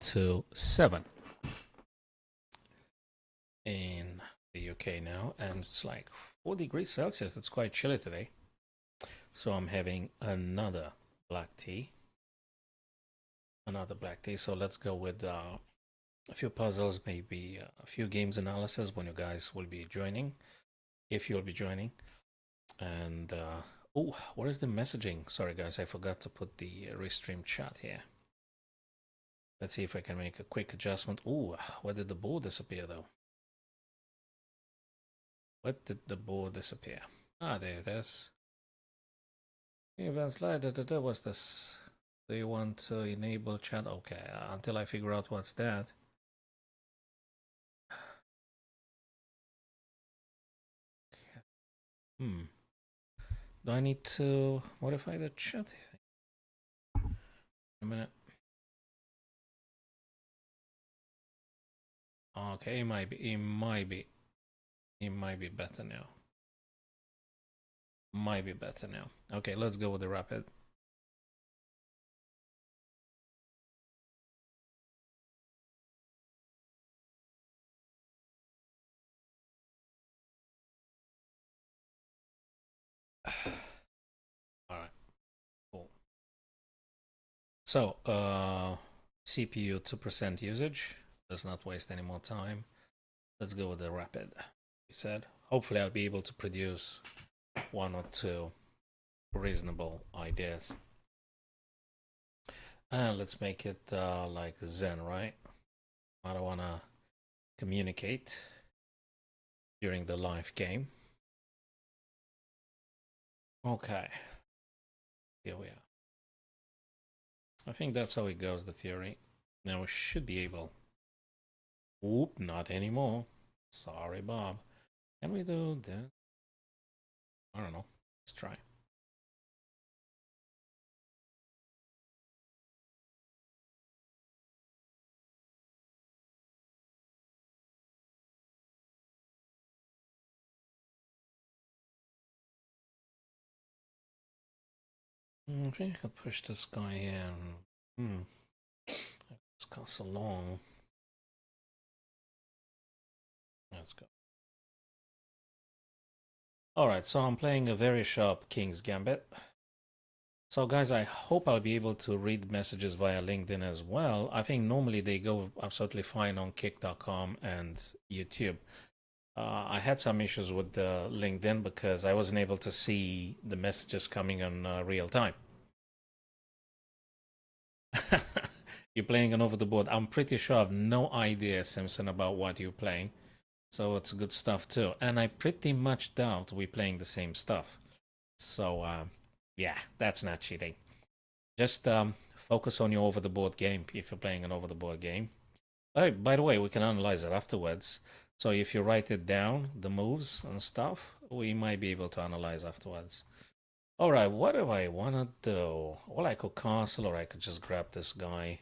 to 7 in the UK now, and it's like 4 degrees Celsius. It's quite chilly today. So I'm having another black tea. So let's go with a few puzzles, maybe a few games analysis when you guys will be joining, if you'll be joining. And oh, what is the messaging? Sorry guys, I forgot to put the restream chat here. Let's see if I can make a quick adjustment. Oh, where did the board disappear though? What did the board disappear? Ah, there it is. Event slide, what's this? Do you want to enable chat? Okay, until I figure out what's that. Do I need to modify the chat? A minute. Okay, it might be better now. Might be better now. Okay, let's go with the rapid. All right, cool. So, CPU 2% usage. Let's not waste any more time. Let's go with the rapid. We said. Hopefully, I'll be able to produce 1 or 2 reasonable ideas. And let's make it like Zen, right? I don't want to communicate during the live game. Okay, here we are. I think that's how it goes, the theory. Now we should be able. Oop, not anymore. Sorry, Bob. Can we do that? I don't know. Let's try. I think I could push this guy in. It's got so long. Let's go. Alright, so I'm playing a very sharp King's Gambit. So guys, I hope I'll be able to read messages via LinkedIn as well. I think normally they go absolutely fine on kick.com and YouTube. I had some issues with LinkedIn because I wasn't able to see the messages coming on real time. You're playing an over the board. I'm pretty sure I have no idea, Simpson, about what you're playing. So it's good stuff too. And I pretty much doubt we're playing the same stuff. So yeah, that's not cheating. Just focus on your over the board game if you're playing an over the board game. Oh, by the way, we can analyze it afterwards. So if you write it down, the moves and stuff, we might be able to analyze afterwards. All right, what do I want to do? Well, I could castle or I could just grab this guy.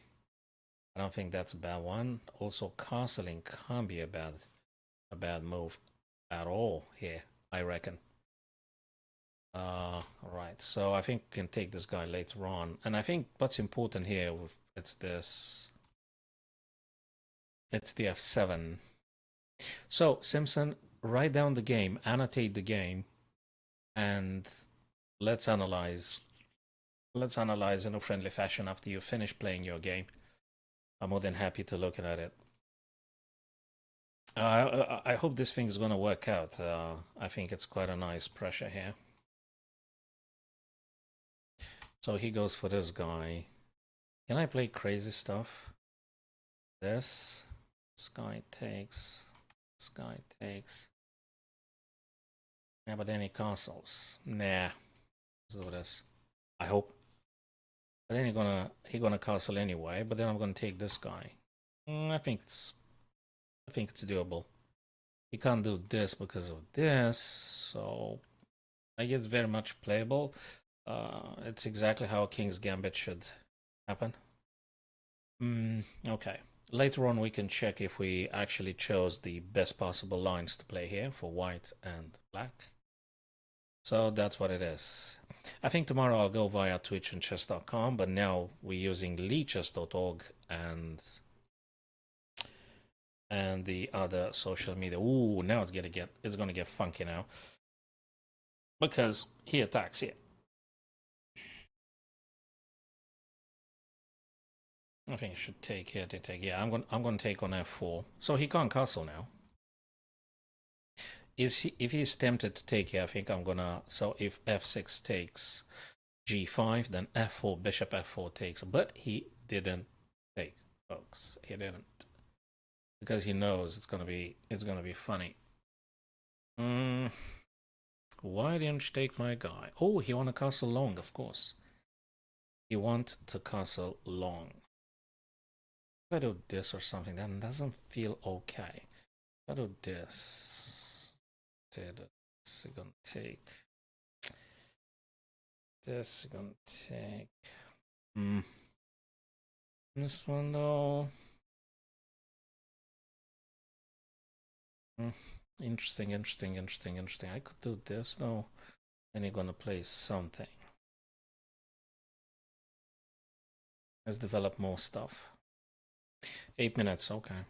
I don't think that's a bad one. Also, castling can't be a bad move at all here, I reckon. Right, so I think we can take this guy later on. And I think what's important here, it's this. It's the F7. So, Simpson, write down the game, annotate the game, and let's analyze. Let's analyze in a friendly fashion after you finish playing your game. I'm more than happy to look at it. I hope this thing's gonna work out. I think it's quite a nice pressure here. So he goes for this guy. Can I play crazy stuff? This guy takes. This guy takes. Yeah, but then he castles. Nah. Let's do this. I hope. But then he gonna castle anyway. But then I'm gonna take this guy. I think it's doable. He can't do this because of this, so I guess very much playable. It's exactly how King's Gambit should happen. Okay. Later on we can check if we actually chose the best possible lines to play here for white and black. So that's what it is. I think tomorrow I'll go via Twitch and chess.com, but now we're using leechess.org and and the other social media. Ooh, now it's gonna get funky now because he attacks here. I think he should take here to take. Yeah, I'm gonna take on f4. So he can't castle now. If he's tempted to take here, I think I'm gonna. So if f6 takes g5, then f4 bishop f4 takes. But he didn't take, folks. He didn't because he knows it's gonna be funny. Why didn't you take my guy? Oh, he want to castle long, of course. He want to castle long. If I do this or something, that doesn't feel okay. If I do this, this is gonna take. This is gonna take. This one though. Interesting. I could do this though. And you're gonna play something. Let's develop more stuff. 8 minutes, okay.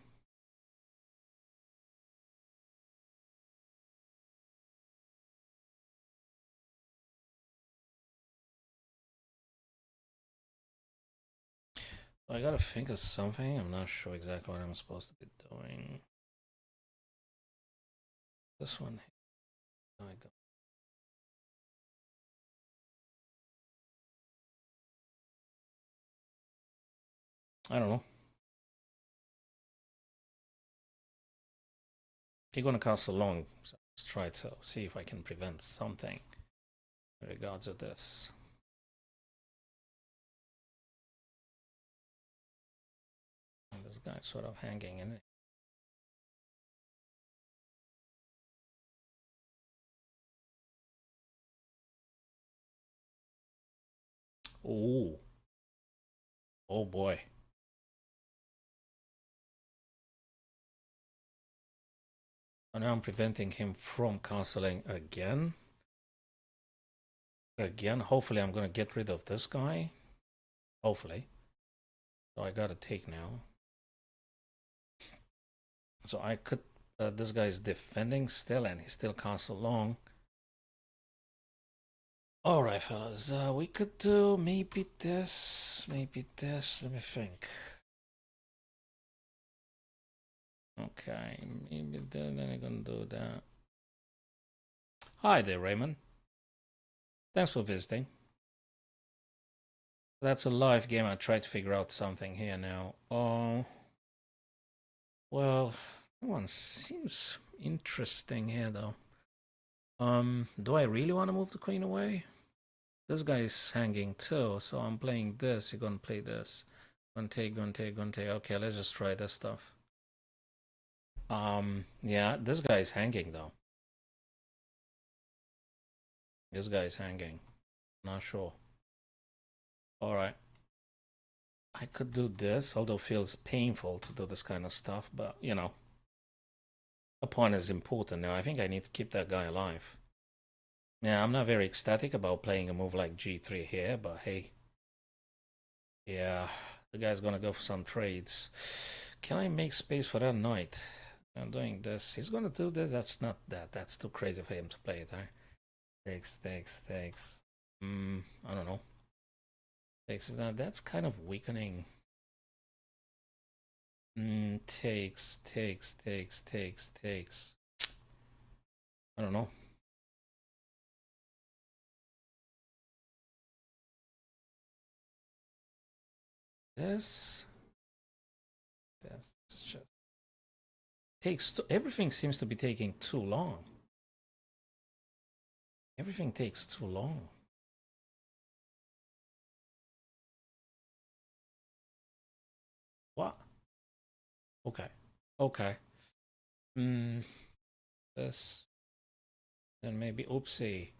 I gotta think of something. I'm not sure exactly what I'm supposed to be doing. This one here. I don't know. You're gonna castle long, so let's try to see if I can prevent something in regards to this. And this guy's sort of hanging in it. Ooh. Oh boy. And now I'm preventing him from castling again. Hopefully I'm gonna get rid of this guy. Hopefully. So I gotta take now. So I could. This guy is defending still, and he's still castle long. All right, fellas. We could do maybe this. Maybe this. Let me think. Okay, maybe then I'm gonna do that. Hi there, Raymond. Thanks for visiting. That's a live game. I try to figure out something here now. Oh, well, that one seems interesting here, though. Do I really want to move the queen away? This guy is hanging too, so I'm playing this. You're gonna play this. Gonna take. Okay, let's just try this stuff. Yeah, this guy is hanging though. This guy is hanging. Not sure. All right. I could do this, although it feels painful to do this kind of stuff, but you know, a pawn is important now. I think I need to keep that guy alive. Yeah, I'm not very ecstatic about playing a move like g3 here, but hey. Yeah, the guy's gonna go for some trades. Can I make space for that knight? I'm doing this. He's gonna do this. That's not that. That's too crazy for him to play it, huh? Takes. I don't know. Takes. That's kind of weakening. Takes. I don't know. This just takes. Everything seems to be taking too long. Everything takes too long. What? Okay. This. Then maybe oopsie.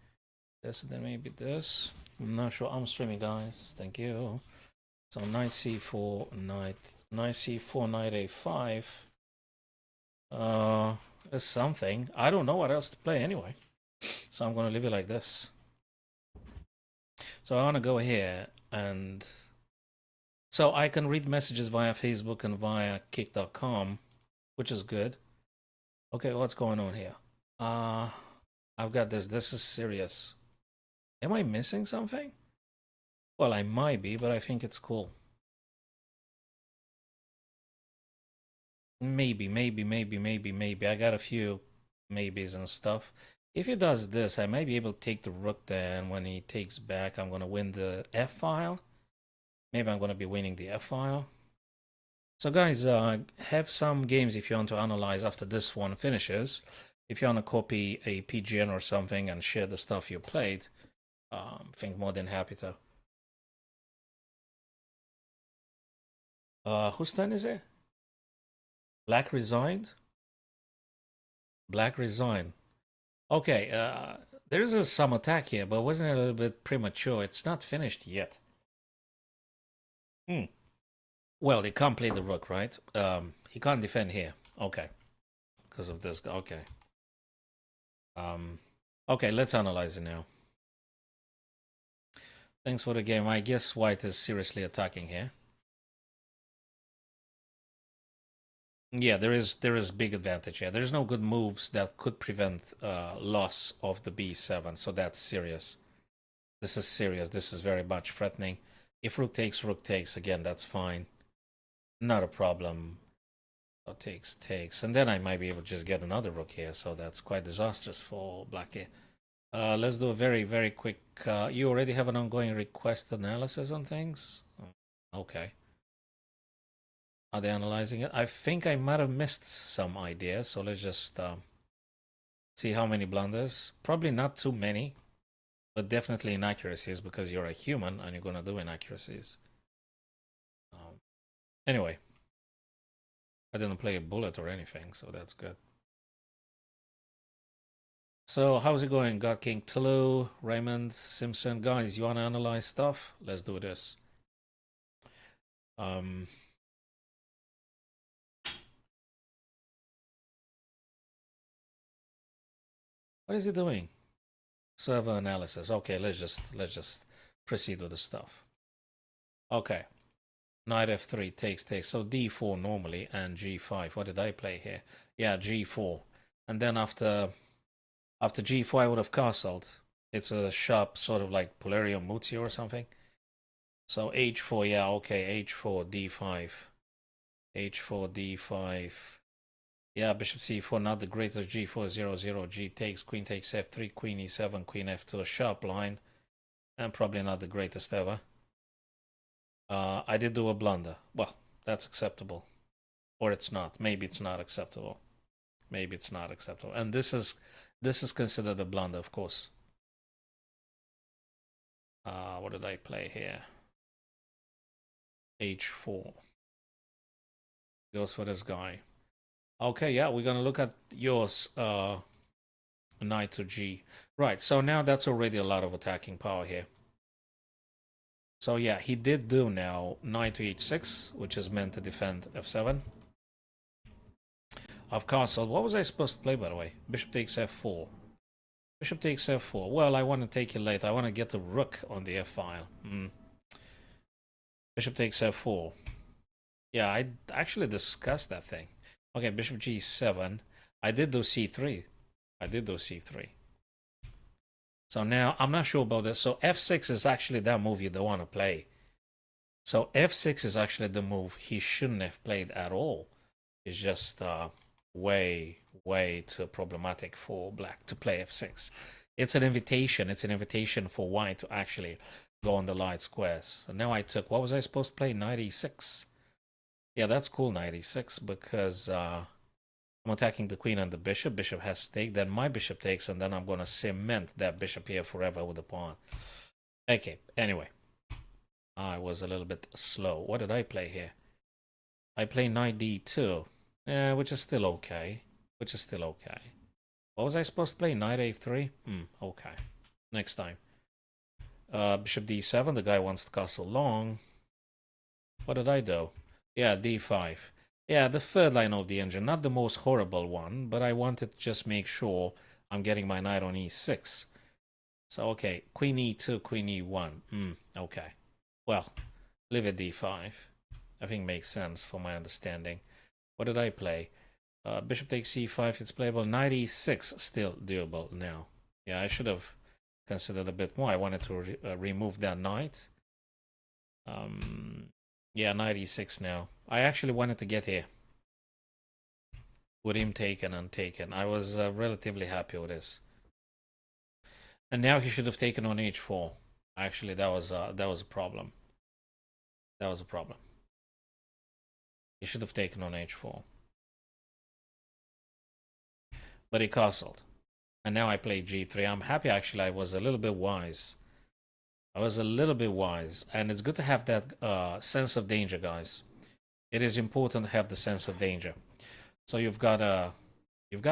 This, then maybe this. I'm not sure. I'm streaming, guys. Thank you. So knight c4, knight c4, knight a5. There's something. I don't know what else to play anyway. So I'm gonna leave it like this. So I wanna go here and so I can read messages via Facebook and via kick.com. which is good. Okay, what's going on here? Uh, I've got this. This is serious. Am I missing something? Well, I might be, but I think it's cool. Maybe. I got a few maybes and stuff. If he does this, I might be able to take the rook there, and when he takes back, I'm going to win the f file. Maybe I'm going to be winning the f file. So guys, have some games if you want to analyze after this one finishes. If you want to copy a PGN or something and share the stuff you played, I think more than happy to. Whose turn is it? Black resigned? Black resigned. Okay, there's some attack here, but wasn't it a little bit premature? It's not finished yet. Hmm. Well, he can't play the rook, right? He can't defend here. Okay. Because of this. Okay. Okay, let's analyze it now. Thanks for the game. I guess white is seriously attacking here. Yeah, there is big advantage here. There's no good moves that could prevent loss of the b7, so that's serious. This is serious. This is very much threatening. If rook takes, again, that's fine. Not a problem. So takes. And then I might be able to just get another rook here, so that's quite disastrous for black here. Let's do a very, very quick... you already have an ongoing request analysis on things? Okay. Are they analyzing it? I think I might have missed some ideas, so let's just see how many blunders. Probably not too many, but definitely inaccuracies because you're a human and you're going to do inaccuracies. Anyway, I didn't play a bullet or anything, so that's good. So how's it going? Got King Tulu, Raymond, Simpson. Guys, you want to analyze stuff? Let's do this. What is he doing? Server analysis. Okay, let's just proceed with the stuff. Okay. Knight f3 takes. So d4 normally and g5. What did I play here? Yeah, g4. And then after g4 I would have castled. It's a sharp sort of like Polarium Muzio or something. So h4, yeah, okay, h4, d5. h4, d5. Yeah, bishop c4, not the greatest. g4, 0, g takes, queen takes f3, queen e7, queen f2, a sharp line. And probably not the greatest ever. I did do a blunder. Well, that's acceptable. Or it's not. Maybe it's not acceptable. Maybe it's not acceptable. And this is considered a blunder, of course. What did I play here? h4. Goes for this guy. Okay, yeah, we're gonna look at yours. Knight to g. Right, so now that's already a lot of attacking power here. So yeah, he did do now knight to h6, which is meant to defend f7. I've castled. What was I supposed to play, by the way? Bishop takes f4. Bishop takes f4. Well, I want to take it late. I want to get the rook on the f-file. Bishop takes f4. Yeah, I actually discussed that thing. Okay, bishop g7. I did do c3. So now, I'm not sure about this. So f6 is actually that move you don't want to play. So f6 is actually the move he shouldn't have played at all. It's just way too problematic for black to play f6. It's an invitation. It's an invitation for white to actually go on the light squares. So now I took, what was I supposed to play? Knight e6. Yeah, that's cool, knight e6, because I'm attacking the queen and the bishop. Bishop has stake. Then my bishop takes, and then I'm going to cement that bishop here forever with the pawn. Okay, anyway. I was a little bit slow. What did I play here? I play knight d2, which is still okay. What was I supposed to play? Knight a3? Okay. Next time. Bishop d7. The guy wants to castle long. What did I do? Yeah, d5. Yeah, the third line of the engine. Not the most horrible one, but I wanted to just make sure I'm getting my knight on e6. So, okay. Queen e2, queen e1. Okay. Well, leave it d5. I think makes sense for my understanding. What did I play? Bishop takes c5, it's playable. Knight e6, still doable now. Yeah, I should have considered a bit more. I wanted to remove that knight. Yeah, knight e6 now. I actually wanted to get here with him taken and taken. I was relatively happy with this. And now he should have taken on h4. Actually, that was a problem. That was a problem. He should have taken on h4. But he castled. And now I play g3. I'm happy, actually. I was a little bit wise. I was a little bit wise. And it's good to have that sense of danger, guys. It is important to have the sense of danger. So you've got to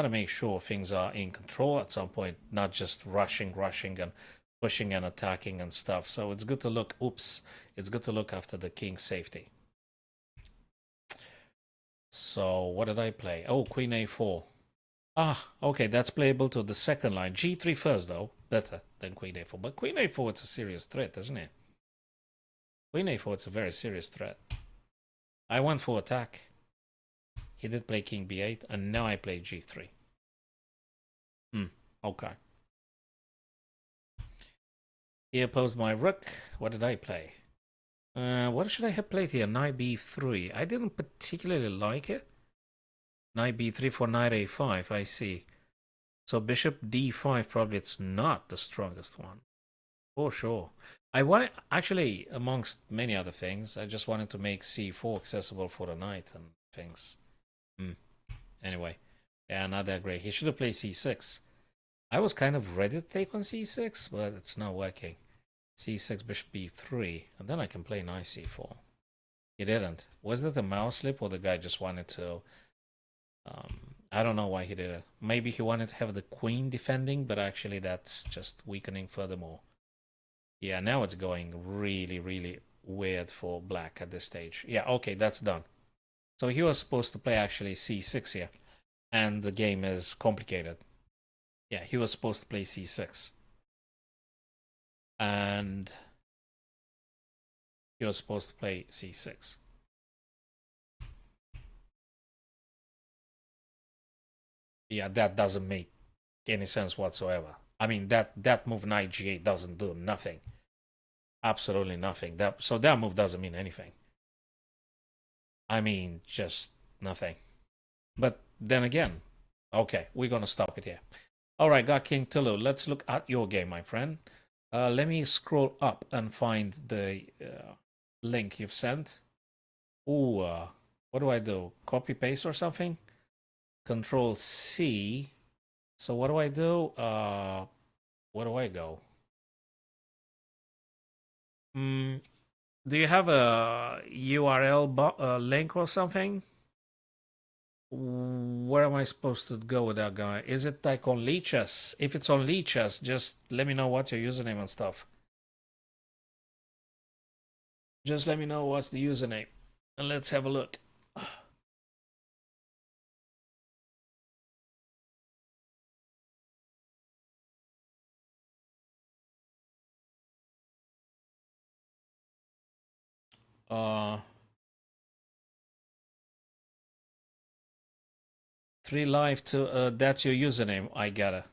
make sure things are in control at some point, not just rushing and pushing and attacking and stuff. So it's good to look, it's good to look after the king's safety. So what did I play? Oh, queen a4. Ah, okay, that's playable to the second line. g3 first, though. Better than queen a4. But queen a4, it's a serious threat, isn't it? Queen a4, it's a very serious threat. I went for attack. He did play king b8, and now I play g3. Okay. He opposed my rook. What did I play? What should I have played here? Knight b3. I didn't particularly like it. Knight b3 for knight a5, I see. So bishop d5, probably it's not the strongest one. For sure. I want, actually, amongst many other things, I just wanted to make c4 accessible for the knight and things. Anyway, yeah, not that great. He should have played c6. I was kind of ready to take on c6, but it's not working. c6, bishop b3, and then I can play knight c4. He didn't. Was that a mouse slip, or the guy just wanted to... I don't know why he did it. Maybe he wanted to have the queen defending, but actually that's just weakening furthermore. Yeah, now it's going really, really weird for black at this stage. Yeah, okay, that's done. So he was supposed to play actually c6 here, and the game is complicated. Yeah, he was supposed to play c6. And he was supposed to play c6. Yeah, that doesn't make any sense whatsoever. I mean, that move knight g8 doesn't do nothing. Absolutely nothing. So that move doesn't mean anything. I mean, just nothing. But then again, okay, we're gonna stop it here. All right, got King Tulu. Let's look at your game, my friend. Let me scroll up and find the link you've sent. Ooh, what do I do? Copy paste or something? Control C. So what do I do? Where do I go? Do you have a URL link or something? Where am I supposed to go with that guy? Is it like on Lichess? If it's on Lichess, just let me know what's your username and stuff. Just let me know what's the username. And let's have a look. Uh, 3live to that's your username. I gotta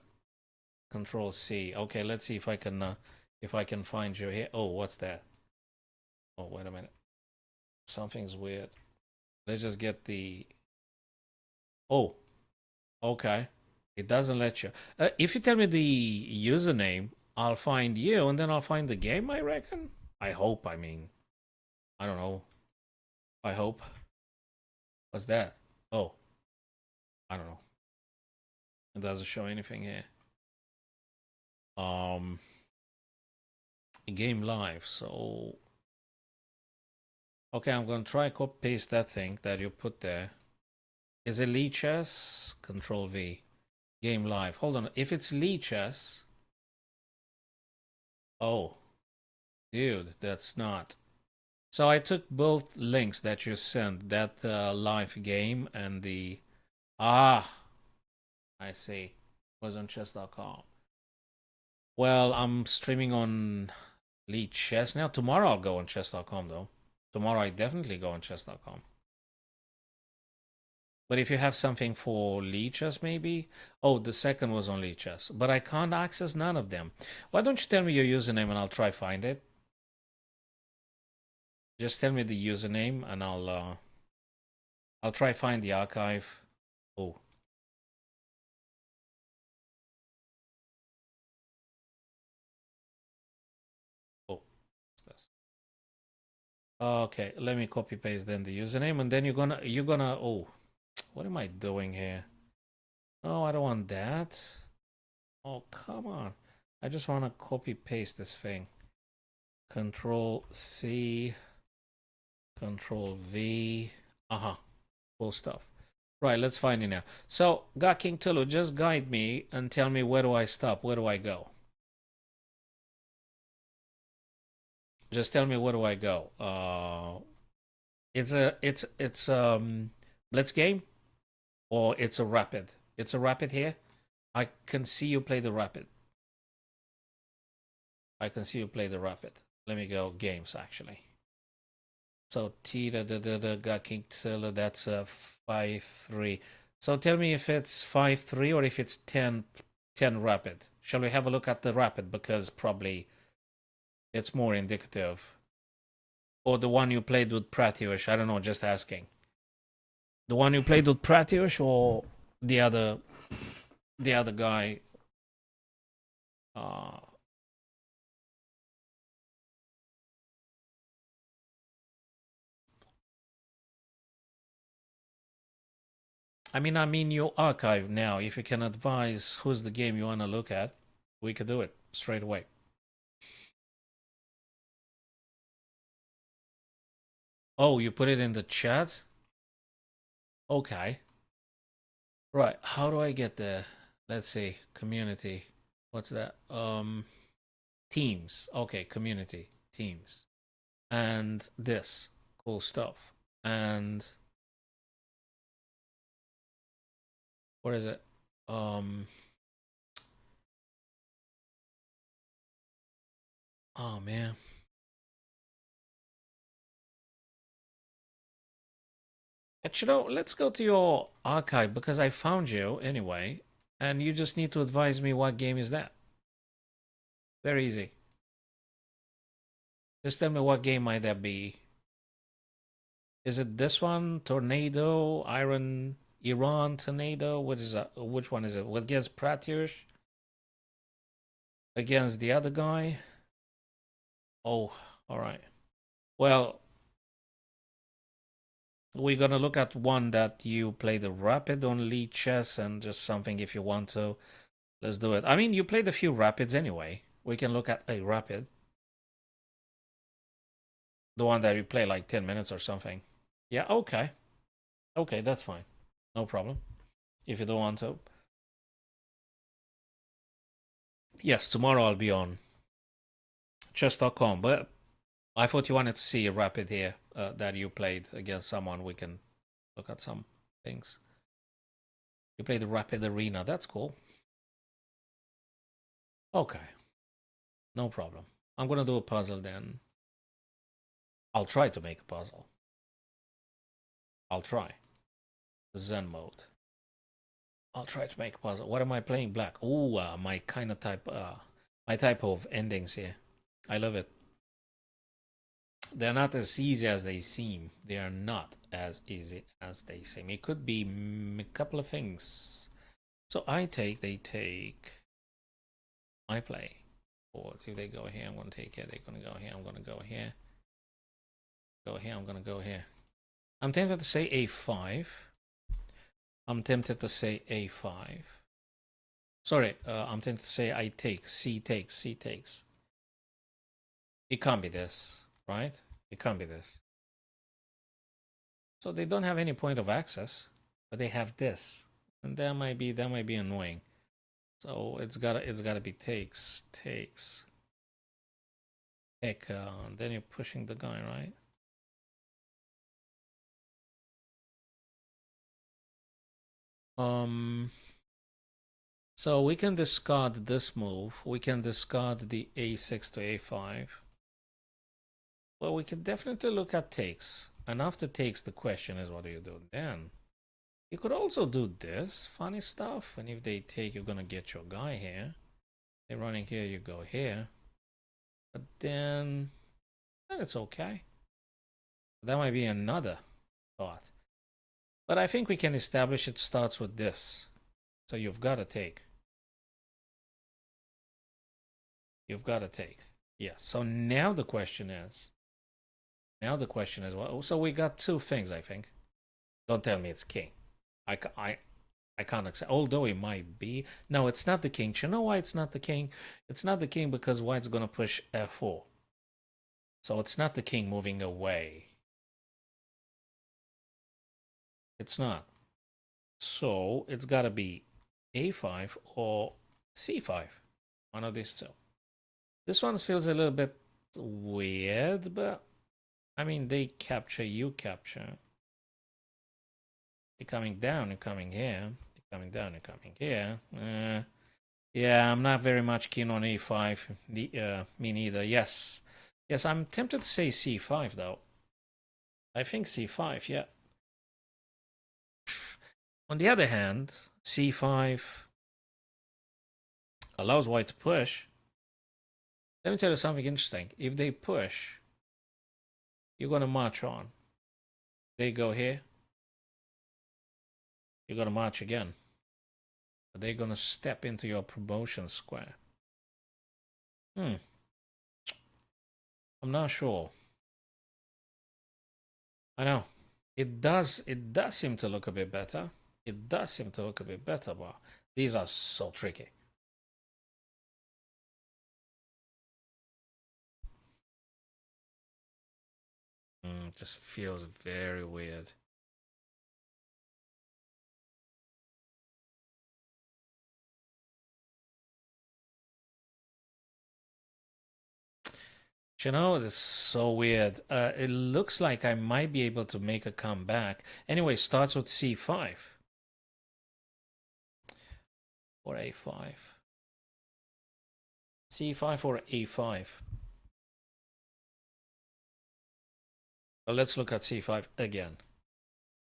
Control C. Okay, let's see if I can find you here. Oh, what's that? Oh, wait a minute. Something's weird. Let's just get the... Oh, okay. It doesn't let you. If you tell me the username, I'll find you, and then I'll find the game, I reckon. I hope, I mean. I don't know. I hope. What's that? Oh, I don't know. It doesn't show anything here. Game live, so... Okay, I'm gonna try copy paste that thing that you put there. Is it Lichess? Control V. Game live. Hold on. If it's Lichess... Oh. Dude, that's not... So I took both links that you sent, that live game and the... Ah! I see. It was on chess.com. Well, I'm streaming on Lichess now. Tomorrow I'll go on chess.com though. Tomorrow I definitely go on chess.com. But if you have something for leeches, maybe. Oh, the second was on leeches, but I can't access none of them. Why don't you tell me your username and I'll try find it? Just tell me the username and I'll try find the archive. Oh. Oh, what's this? Okay, let me copy paste then the username and then you're gonna oh, what am I doing here? No, I don't want that. Oh, come on. I just want to copy paste this thing. Control C, Control V. Uh-huh. Cool stuff. Right, let's find it now. So, God King Tulu, just guide me and tell me where do I stop? Where do I go? Just tell me where do I go? It's Blitz game or it's a rapid. It's a rapid here. I can see you play the rapid. I can see you play the rapid. Let me go games actually. So T da got King Tiller, that's a 5-3. So tell me if it's 5-3 or if it's 10 rapid. Shall we have a look at the rapid because probably it's more indicative. Or the one you played with Pratiush, I don't know, just asking. The one you played with Pratiush or the other guy uh I mean your archive now. If you can advise who's the game you want to look at, we could do it straight away. Oh, you put it in the chat? Okay. Right. How do I get there? Let's see. Community. What's that? Teams. Okay, community. Teams. And this. Cool stuff. And what is it? Oh man. But let's go to your archive because I found you anyway, and you just need to advise me what game is that. Very easy. Just tell me what game might that be. Is it this one? Tornado, Iran Tornado? What is that? Which one is it? What against Pratyush? Against the other guy? Oh, all right. Well, we're gonna look at one that you play the rapid on lead chess and just something if you want to. Let's do it. I mean, you played a few rapids anyway. We can look at a rapid. The one that you play like 10 minutes or something. Yeah, okay. Okay, that's fine. No problem. If you don't want to. Yes, tomorrow I'll be on chess.com. But I thought you wanted to see a rapid here that you played against someone. We can look at some things. You played the rapid arena. That's cool. Okay. No problem. I'm going to do a puzzle then. I'll try to make a puzzle. I'll try. Zen mode. I'll try to make a puzzle. What am I playing? Black. Ooh, my kind of type, my type of endings here. I love it. They're not as easy as they seem. They are not as easy as they seem. It could be a couple of things. So I take, they take, I play. Or if they go here, I'm going to take it. They're going to go here. I'm going to go here. Go here. I'm going to go here. I'm tempted to say A5. I'm tempted to say A5. Sorry, I'm tempted to say I take, C takes, C takes. It can't be this, right? It can't be this. So they don't have any point of access, but they have this, and that might be annoying. So it's gotta be takes. Take. Then you're pushing the guy, right? So we can discard this move. We can discard the A6 to A5. Well, we can definitely look at takes. And after takes, the question is, what do you do then? You could also do this funny stuff, and if they take, you're gonna get your guy here. They're running here, you go here. But then it's okay. That might be another thought. But I think we can establish it starts with this. So you've got to take. You've got to take. Yes. So now the question is. Well, so we got two things, I think. Don't tell me it's king. I can't accept. Although it might be. No, it's not the king. Do you know why it's not the king? It's not the king because white's going to push f4. So it's not the king moving away. It's not. So it's got to be a5 or c5. One of these two. This one feels a little bit weird, but I mean, they capture, you capture. You're coming down, you're coming here. You're coming down, you're coming here. Yeah, I'm not very much keen on a5. Me neither. Yes. Yes, I'm tempted to say c5, though. I think c5, yeah. On the other hand, c5 allows white to push. Let me tell you something interesting. If they push, you're going to march on. They go here. You're going to march again. They're going to step into your promotion square. I'm not sure. I know. It does seem to look a bit better. It does seem to look a bit better, but these are so tricky. It just feels very weird. You know, it's so weird. It looks like I might be able to make a comeback. Anyway, starts with c5 or a5. c5 or a5. Well, let's look at c5 again.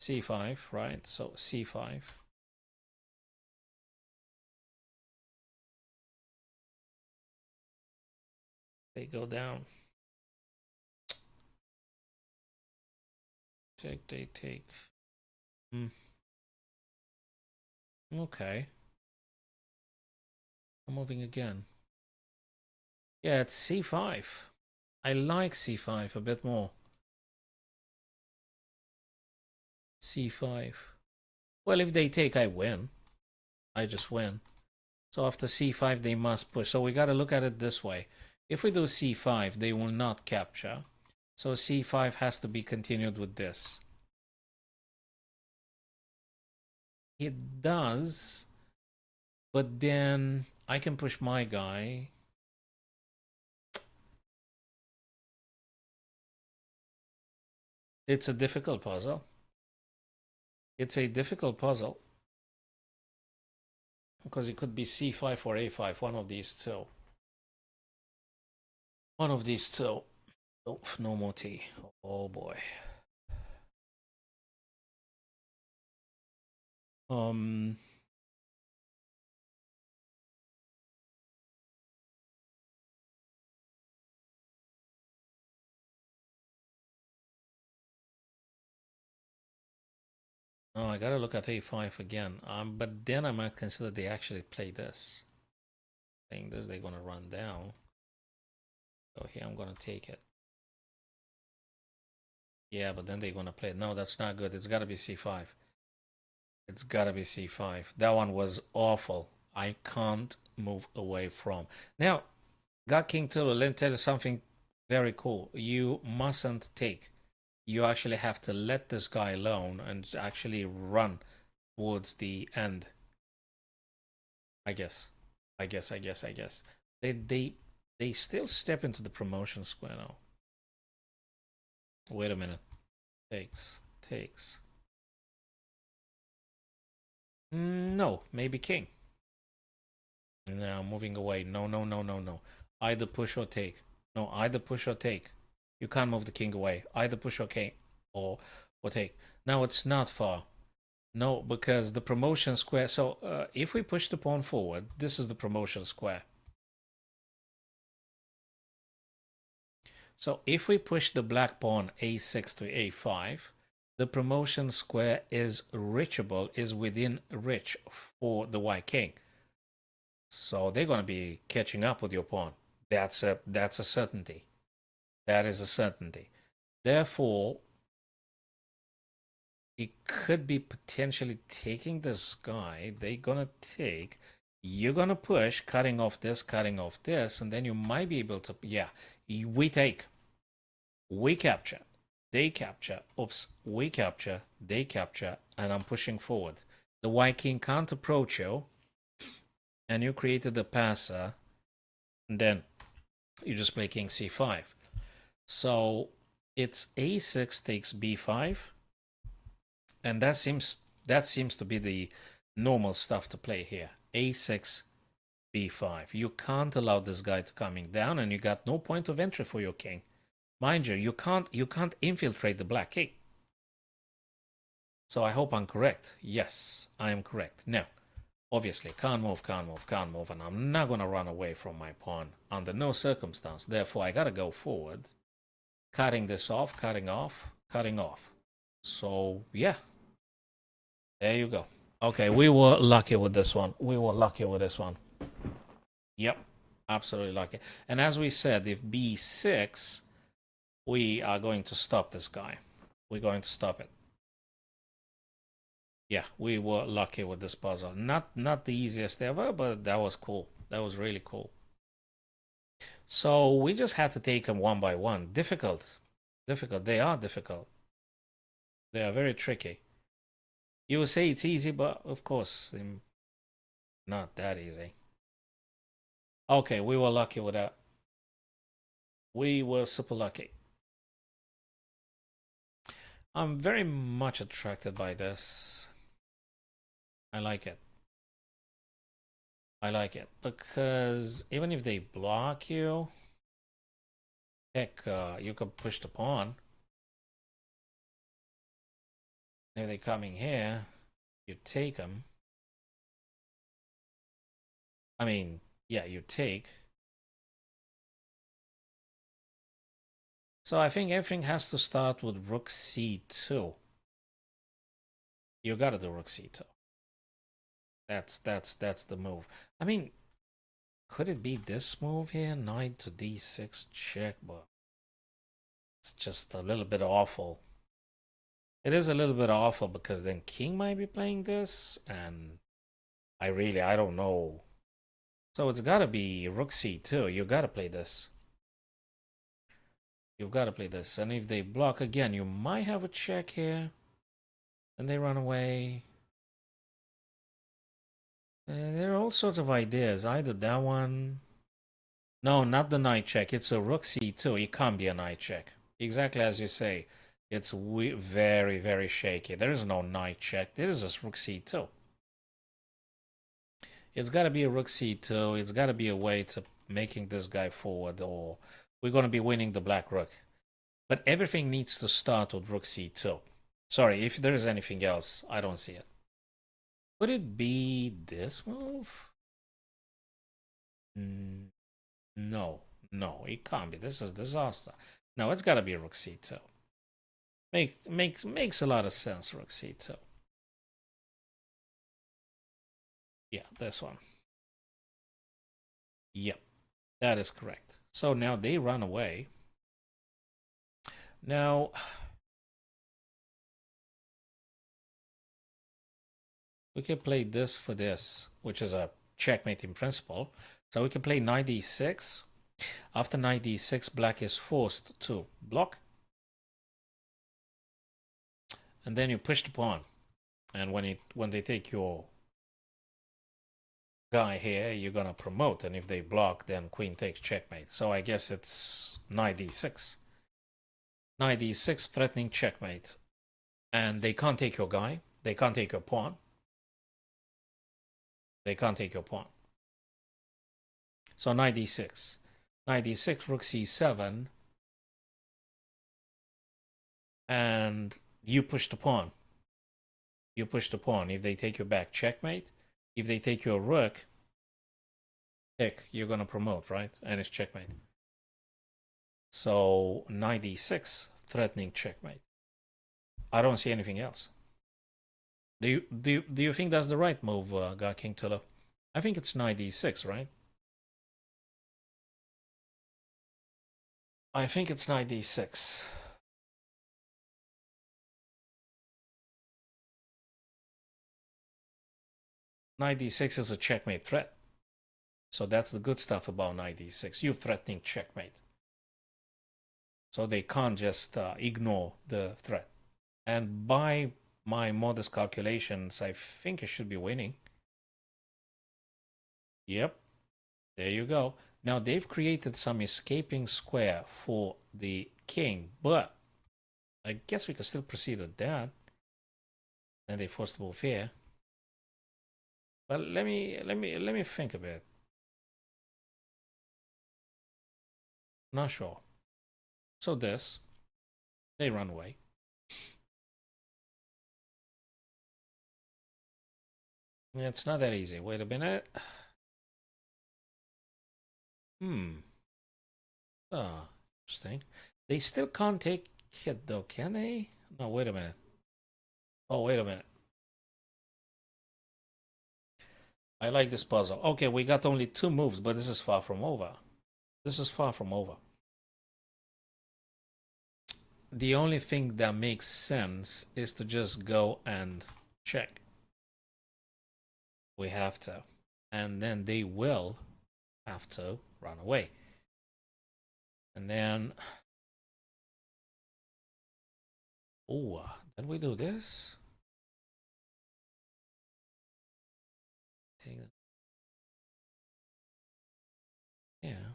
c5, right? So c5. They go down. Take, they take. Okay. I'm moving again. Yeah, it's c5. I like c5 a bit more. c5. Well, if they take, I win. I just win. So after c5, they must push. So we got to look at it this way. If we do c5, they will not capture. So c5 has to be continued with this. It does, but then I can push my guy. It's a difficult puzzle. It's a difficult puzzle. Because it could be c5 or a5, one of these two. One of these two. Oh, no more T. Oh boy. Oh, I gotta look at a5 again. But then I might consider they actually play this. Playing this, they're gonna run down. So here I'm gonna take it. Yeah, but then they're gonna play it. No, that's not good. It's gotta be c5. It's gotta be c5. That one was awful. I can't move away from. Now, got king 2. Let me tell you something very cool. You mustn't take. You actually have to let this guy alone and actually run towards the end. I guess. They still step into the promotion square now. Wait a minute. Takes. No, maybe king. No, moving away. No. Either push or take. No, either push or take. You can't move the king away. Either push or take. Or take. Now it's not far. No, because the promotion square. So if we push the pawn forward, this is the promotion square. So if we push the black pawn a6 to a5, the promotion square is reachable, is within reach for the white king. So they're going to be catching up with your pawn. That's a certainty. That is a certainty. Therefore, it could be potentially taking this guy. They're going to take. You're going to push, cutting off this, and then you might be able to. Yeah, we take. We capture. They capture. Oops. We capture. They capture. And I'm pushing forward. The white king can't approach you. And you created the passer. And then you just play king c5. So it's a6 takes b5. And that seems to be the normal stuff to play here. a6, b5. You can't allow this guy to coming down, and you got no point of entry for your king. Mind you, you can't infiltrate the black king. So I hope I'm correct. Yes, I am correct. Now, obviously, can't move, and I'm not going to run away from my pawn under no circumstance. Therefore, I got to go forward, cutting this off, cutting off, cutting off. So, yeah, there you go. Okay, we were lucky with this one. Yep, absolutely lucky. And as we said, if b6, we are going to stop this guy. We're going to stop it. Yeah, we were lucky with this puzzle. Not the easiest ever, but that was cool. That was really cool. So we just had to take them one by one. Difficult. They are difficult. They are very tricky. You will say it's easy, but of course, not that easy. Okay, we were lucky with that. We were super lucky. I'm very much attracted by this. I like it. I like it because even if they block you, heck, you could push the pawn. If they're coming here, you take them. I mean, yeah, you take. So I think everything has to start with rook c2. You gotta do rook c2. That's the move. I mean, could it be this move here? Knight to d6 check, but it's just a little bit awful. It is a little bit awful because then king might be playing this, and I don't know. So it's gotta be rook c2. You gotta play this. You've got to play this. And if they block again, you might have a check here. And they run away. There are all sorts of ideas. Either that one. No, not the knight check. It's a rook c2. It can't be a knight check. Exactly as you say. It's very, very shaky. There is no knight check. There is a rook c2. It's got to be a rook c2. It's got to be a way to making this guy forward, or we're going to be winning the black rook. But everything needs to start with rook c2. Sorry, if there is anything else, I don't see it. Could it be this move? No, it can't be. This is disaster. No, it's got to be rook c2. Makes a lot of sense, rook c2. Yeah, this one. Yep, that is correct. So now they run away. Now, we can play this for this, which is a checkmate in principle. So we can play knight d6. After knight d6, black is forced to block. And then you push the pawn. And when they take your guy here, you're gonna promote, and if they block, then queen takes checkmate. So I guess it's knight d6. Knight d6 threatening checkmate. And they can't take your guy. They can't take your pawn. They can't take your pawn. So knight d6. Knight d6, rook c7. And you push the pawn. You push the pawn. If they take you back, checkmate. If they take your rook, tick, you're gonna promote, right? And it's checkmate. So knight d6, threatening checkmate. I don't see anything else. Do you think that's the right move, God King Tula? I think it's knight d6, right? I think it's knight d6. Knight d6 is a checkmate threat. So that's the good stuff about knight d6. You're threatening checkmate. So they can't just ignore the threat. And by my modest calculations, I think I should be winning. Yep, there you go. Now they've created some escaping square for the king, but I guess we can still proceed with that. And they forced the move here. But let me think a bit. Not sure. So this, they run away. It's not that easy. Wait a minute. Ah, interesting. They still can't take hit though, can they? No, wait a minute. Oh, wait a minute. I like this puzzle. Okay, we got only 2 moves, but this is far from over. This is far from over. The only thing that makes sense is to just go and check. We have to. And then they will have to run away. And then... oh, then we do this. Take it. Yeah.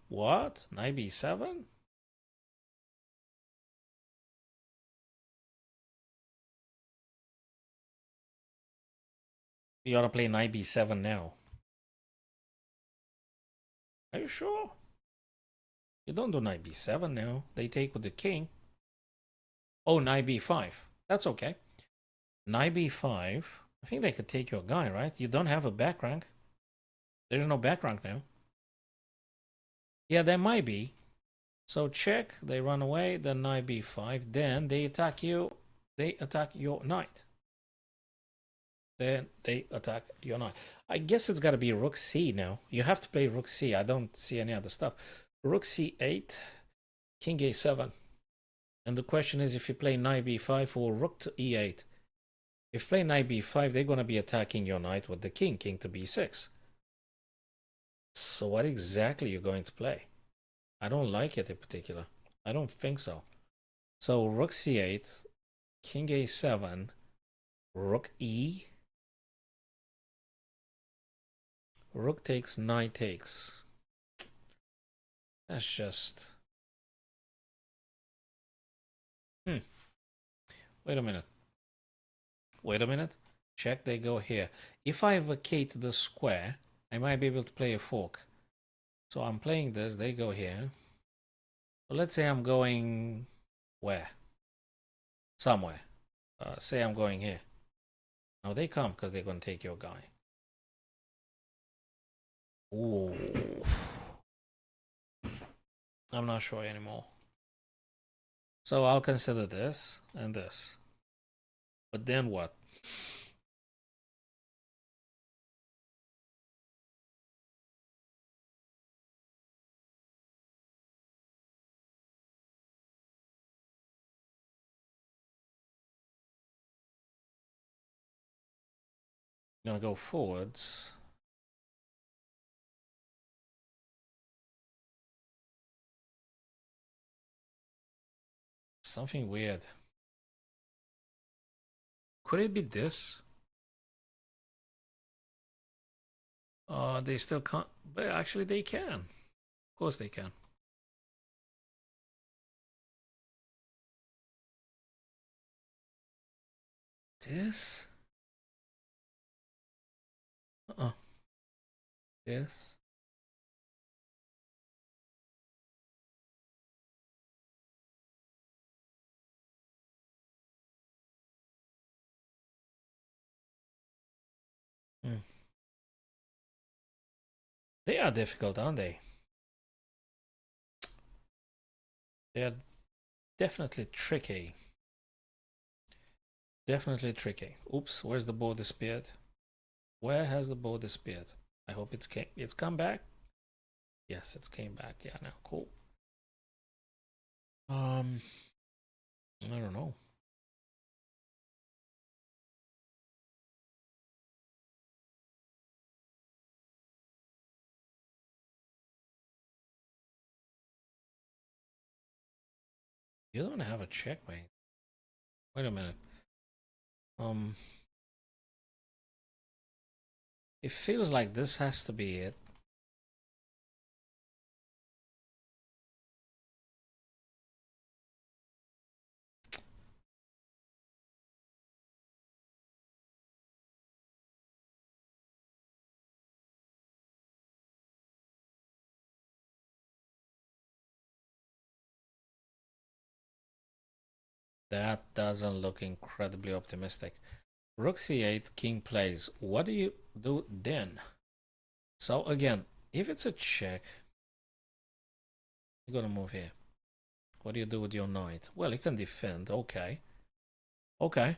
What? Knight b7? You ought to play knight b7 now. Are you sure? You don't do knight b7 now. They take with the king. Oh, knight b5. That's okay. Knight b5. I think they could take your guy, right? You don't have a back rank. There's no back rank now. Yeah, there might be. So check. They run away. Then knight b5. Then they attack you. They attack your knight. Then they attack your knight. I guess it's got to be rook c now. You have to play rook c. I don't see any other stuff. Rook c8. King a7. And the question is if you play knight b5 or rook to e8. If you play knight b5, they're going to be attacking your knight with the king. King to b6. So what exactly are you going to play? I don't like it in particular. I don't think so. So rook c8, king a7, rook e, rook takes, knight takes. That's just... Wait a minute. Wait a minute. Check, they go here. If I vacate the square, I might be able to play a fork. So I'm playing this, they go here. So let's say I'm going... where? Somewhere. Say I'm going here. No, they come because they're going to take your guy. Ooh. I'm not sure anymore. So I'll consider this and this. But then what? I'm gonna go forwards. Something weird. Could it be this? They still can't. But actually, they can. Of course, they can. This? Uh-uh. This? Hmm. They are difficult, aren't they? They are definitely tricky. Definitely tricky. Oops, where's the board disappeared? Where has the board disappeared? I hope it's come back. Yes, it's came back. Yeah, now cool. Um, I don't know. You don't have a checkmate. Wait a minute. Um, it feels like this has to be it. That doesn't look incredibly optimistic. Rook c8, king plays. What do you do then? So again, if it's a check, you're gonna move here. What do you do with your knight? Well, you can defend. Okay. Okay.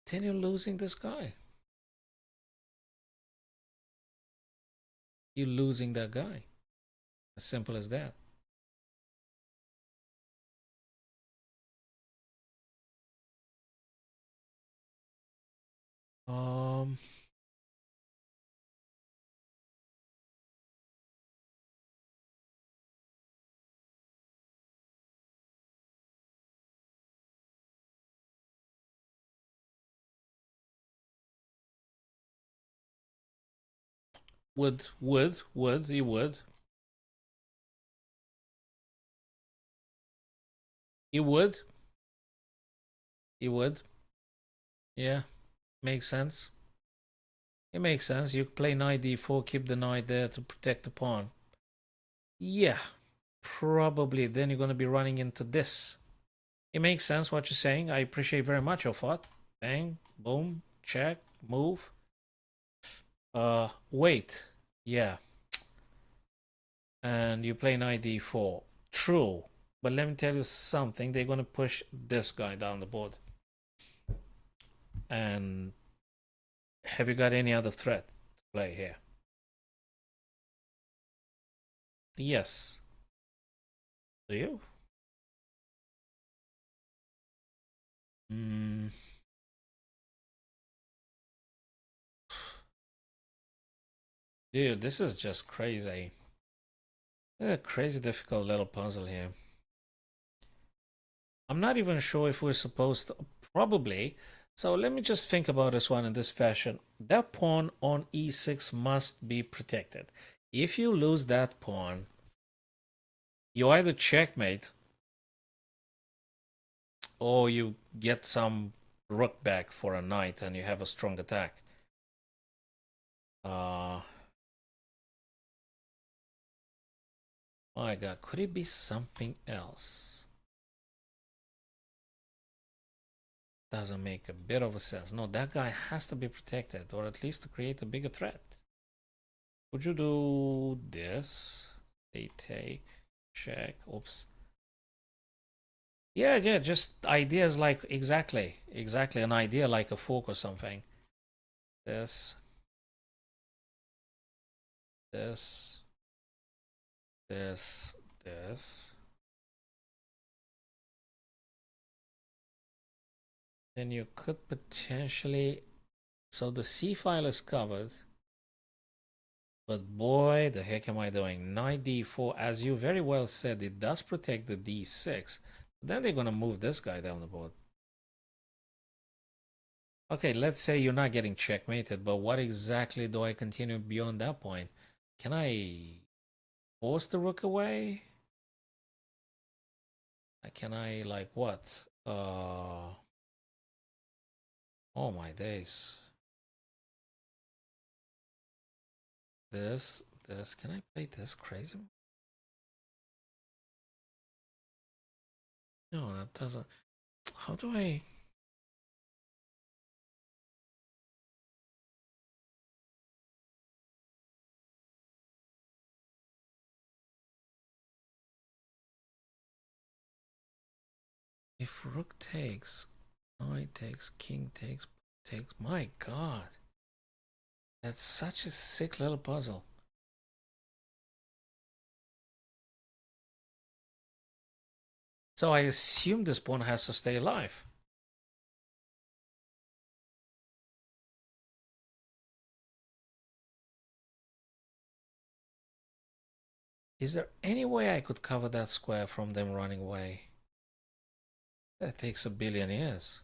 Then you're losing this guy. You're losing that guy. As simple as that. Um, he would. He would. He would. Yeah, makes sense. It makes sense. You play knight d4, keep the knight there to protect the pawn. Yeah, probably. Then you're going to be running into this. It makes sense what you're saying. I appreciate very much your thought. Bang, boom, check, move. Wait. Yeah. And you play knight d4. True. But let me tell you something. They're going to push this guy down the board. And have you got any other threat to play here? Yes. Do you? Hmm. Dude, this is just crazy. A crazy difficult little puzzle here. I'm not even sure if we're supposed to. Probably. So let me just think about this one in this fashion. That pawn on e6 must be protected. If you lose that pawn, you either checkmate or you get some rook back for a knight and you have a strong attack. My god, could it be something else? Doesn't make a bit of a sense. No, that guy has to be protected, or at least to create a bigger threat. Would you do this? They take, check, oops. Yeah, just ideas like, exactly, an idea like a fork or something. This, this, this, this. Then you could potentially, so the C file is covered. But boy, the heck am I doing? Knight d4, as you very well said, it does protect the d6. But then they're going to move this guy down the board. Okay, let's say you're not getting checkmated, but what exactly do I continue beyond that point? Can I force the rook away? Can I like what? Oh my days. This. Can I play this crazy? No, that doesn't. How do I? If rook takes, knight takes, king takes, takes. My God, that's such a sick little puzzle. So I assume this pawn has to stay alive. Is there any way I could cover that square from them running away? That takes a billion years.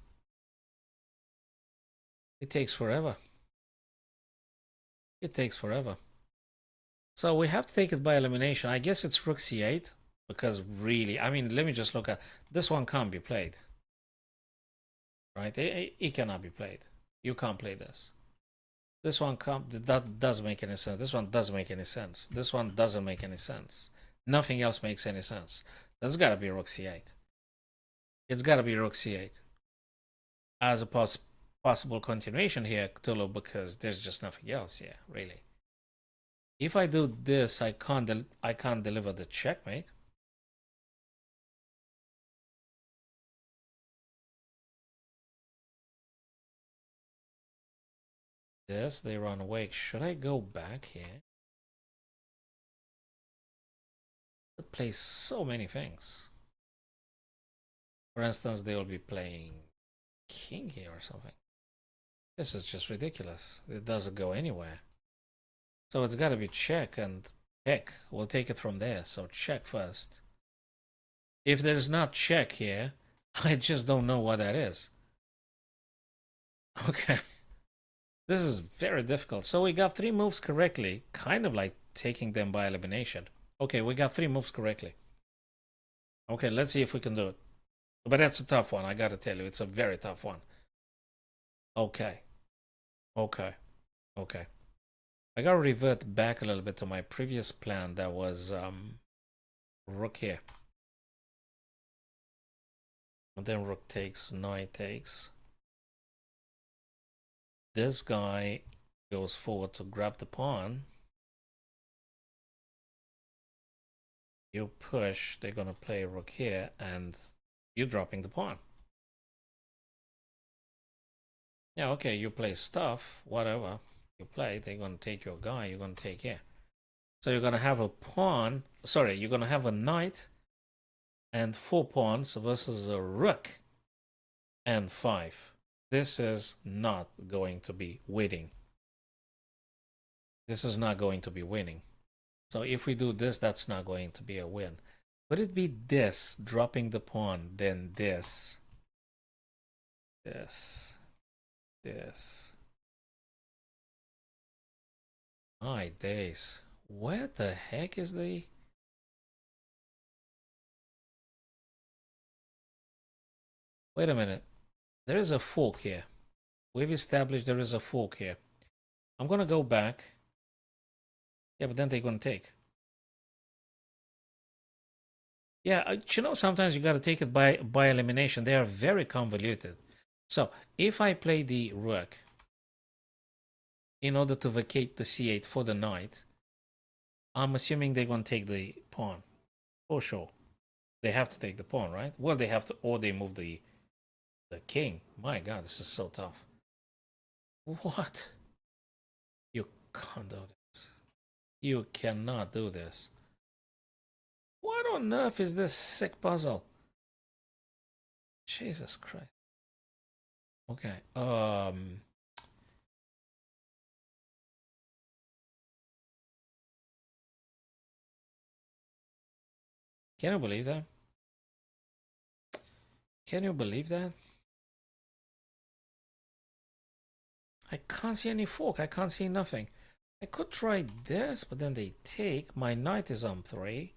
It takes forever. It takes forever. So we have to take it by elimination. I guess it's rook c8 because really, I mean, let me just look at this one. Can't be played, right? It cannot be played. You can't play this. This one can't. That doesn't make any sense. This one doesn't make any sense. This one doesn't make any sense. Nothing else makes any sense. There's got to be rook c8. It's got to be rook c8 as a possible continuation here, Cthulhu, because there's just nothing else here, really. If I do this, I can't deliver the checkmate. This, they run away. Should I go back here? It plays so many things. For instance, they will be playing king here or something. This is just ridiculous. It doesn't go anywhere. So it's got to be check and pick. We'll take it from there. So check first. If there's not check here, I just don't know what that is. Okay. This is very difficult. So we got 3 moves correctly, kind of like taking them by elimination. Okay, we got 3 moves correctly. Okay, let's see if we can do it. But that's a tough one, I gotta tell you. It's a very tough one. Okay. Okay. Okay. I gotta revert back a little bit to my previous plan that was rook here. And then rook takes, knight takes. This guy goes forward to grab the pawn. You push, they're gonna play rook here, and you're dropping the pawn. Yeah, okay, you play stuff, whatever you play, they're gonna take your guy, you're gonna take here. So you're gonna have a pawn, sorry, you're gonna have a knight and 4 pawns versus a rook and 5. This is not going to be winning. This is not going to be winning. So if we do this, that's not going to be a win. Would it be this, dropping the pawn, then this, this, this? My days. Where the heck is the... Wait a minute. There is a fork here. We've established there is a fork here. I'm going to go back. Yeah, but then they're going to take. Yeah, you know, sometimes you got to take it by elimination. They are very convoluted. So if I play the rook in order to vacate the c8 for the knight, I'm assuming they're going to take the pawn. For sure. They have to take the pawn, right? Well, they have to, or they move the king. My God, this is so tough. What? You can't do this. You cannot do this. What on earth is this sick puzzle? Jesus Christ. Okay. Can you believe that? Can you believe that? I can't see any fork. I can't see nothing. I could try this, but then they take. My knight is on 3.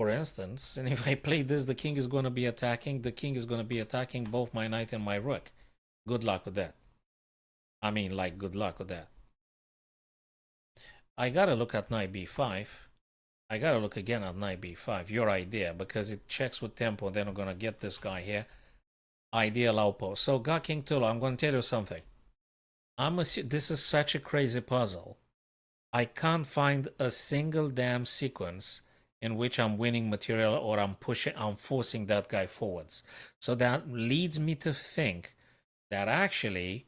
for instance. And if I play this, the king is going to be attacking. The king is going to be attacking both my knight and my rook. Good luck with that. I mean, like, good luck with that. I gotta look at knight b5. I gotta look again at knight b5. Your idea, because it checks with tempo. Then we're gonna get this guy here. Ideal outpost. So, God King Tulu, I'm gonna tell you something. This is such a crazy puzzle. I can't find a single damn sequence in which I'm winning material or I'm forcing that guy forwards. So that leads me to think that actually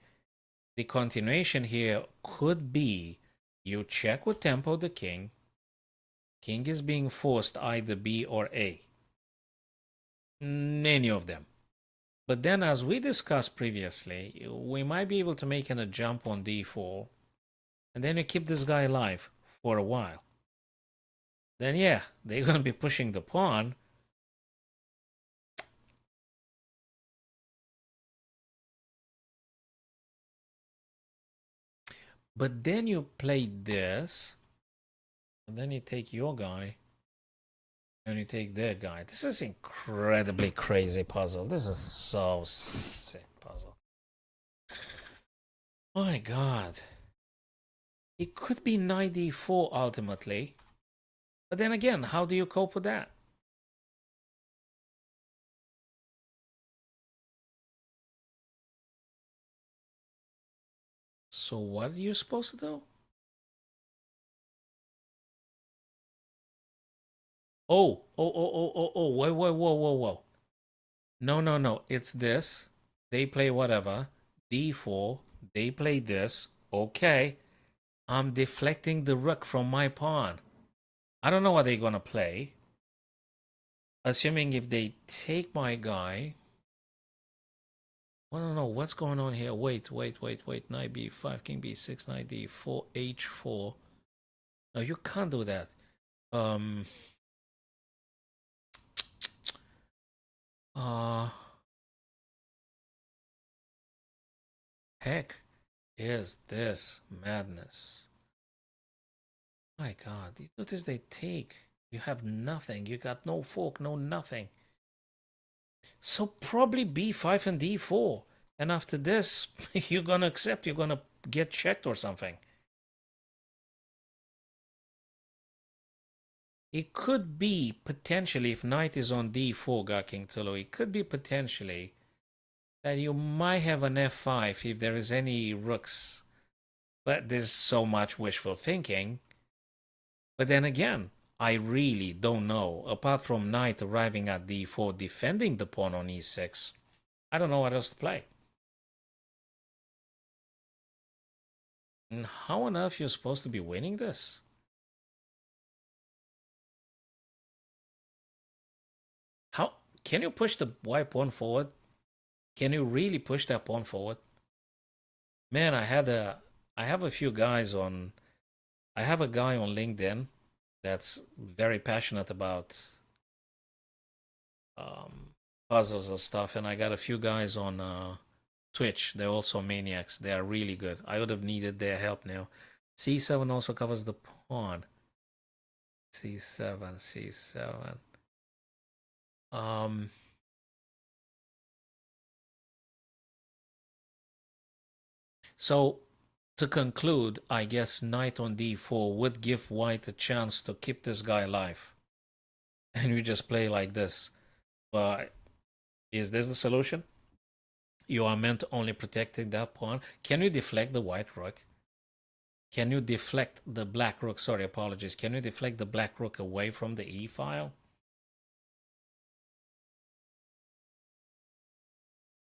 the continuation here could be you check with tempo the king. King is being forced either B or A. Any of them. But then as we discussed previously, we might be able to make a jump on D4. And then you keep this guy alive for a while. Then yeah, they're going to be pushing the pawn. But then you play this. And then you take your guy. And you take their guy. This is incredibly crazy puzzle. This is so sick puzzle. My God. It could be knight d4 ultimately. But then again, how do you cope with that? So what are you supposed to do? Wait, whoa. No. It's this. They play whatever. D4. They play this. Okay. I'm deflecting the rook from my pawn. I don't know what they're gonna play. Assuming if they take my guy. I don't know what's going on here. Wait. Knight b5, king b6, knight d4, h4. No, you can't do that. Heck is this madness? My God, these notice they take. You have nothing. You got no fork, no nothing. So probably b5 and d4. And after this, you're gonna accept. You're gonna get checked or something. It could be potentially, if knight is on d4, God King Tulu, it could be potentially that you might have an f5 if there is any rooks. But there's so much wishful thinking. But then again, I really don't know. Apart from knight arriving at d4, defending the pawn on e6, I don't know what else to play. And how on earth you're supposed to be winning this? How can you push the white pawn forward? Can you really push that pawn forward? Man, I have a few guys on. I have a guy on LinkedIn that's very passionate about puzzles and stuff, and I got a few guys on Twitch. They're also maniacs. They are really good. I would have needed their help now. C7 also covers the pawn. C7. So to conclude, I guess knight on d4 would give white a chance to keep this guy alive. And you just play like this. But is this the solution? You are meant to only protecting that pawn. Can you deflect the white rook? Can you deflect the black rook? Sorry, apologies. Can you deflect the black rook away from the e file?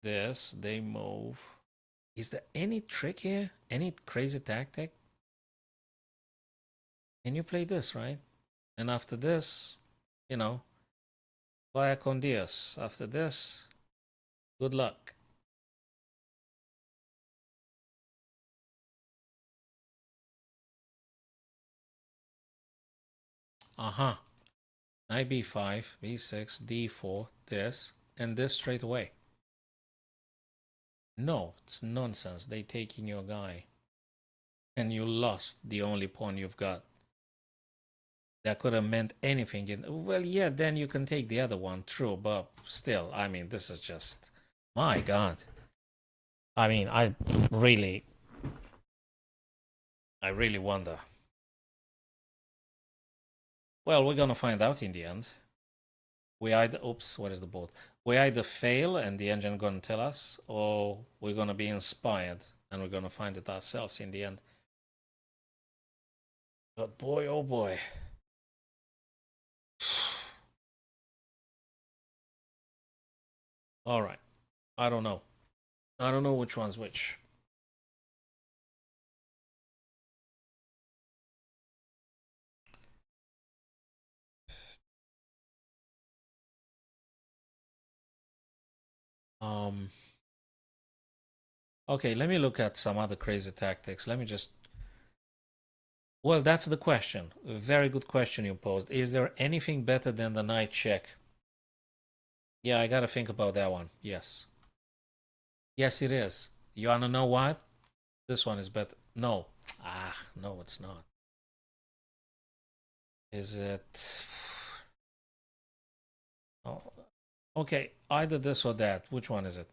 This, they move. Is there any trick here? Any crazy tactic? Can you play this, right? And after this, you know, via con Dios. After this, good luck. Uh-huh. Knight b5, b6, d4, this, and this straight away. No, it's nonsense. They taking your guy. And you lost the only pawn you've got. That could have meant anything. Well, yeah, then you can take the other one, true, but still, I mean, this is just, my God. I mean, I really wonder. Well, we're gonna find out in the end. We either, oops, what is the board? We either fail and the engine gonna tell us, or we're gonna be inspired and we're gonna find it ourselves in the end. But boy, oh boy. All right. I don't know. I don't know which one's which. Um. Okay, let me look at some other crazy tactics. Let me just. Well, that's the question. A very good question you posed. Is there anything better than the knight check? Yeah, I gotta think about that one. Yes. Yes, it is. You wanna know what? This one is better. No. Ah, no, it's not. Is it? Oh, okay. Either this or that. Which one is it?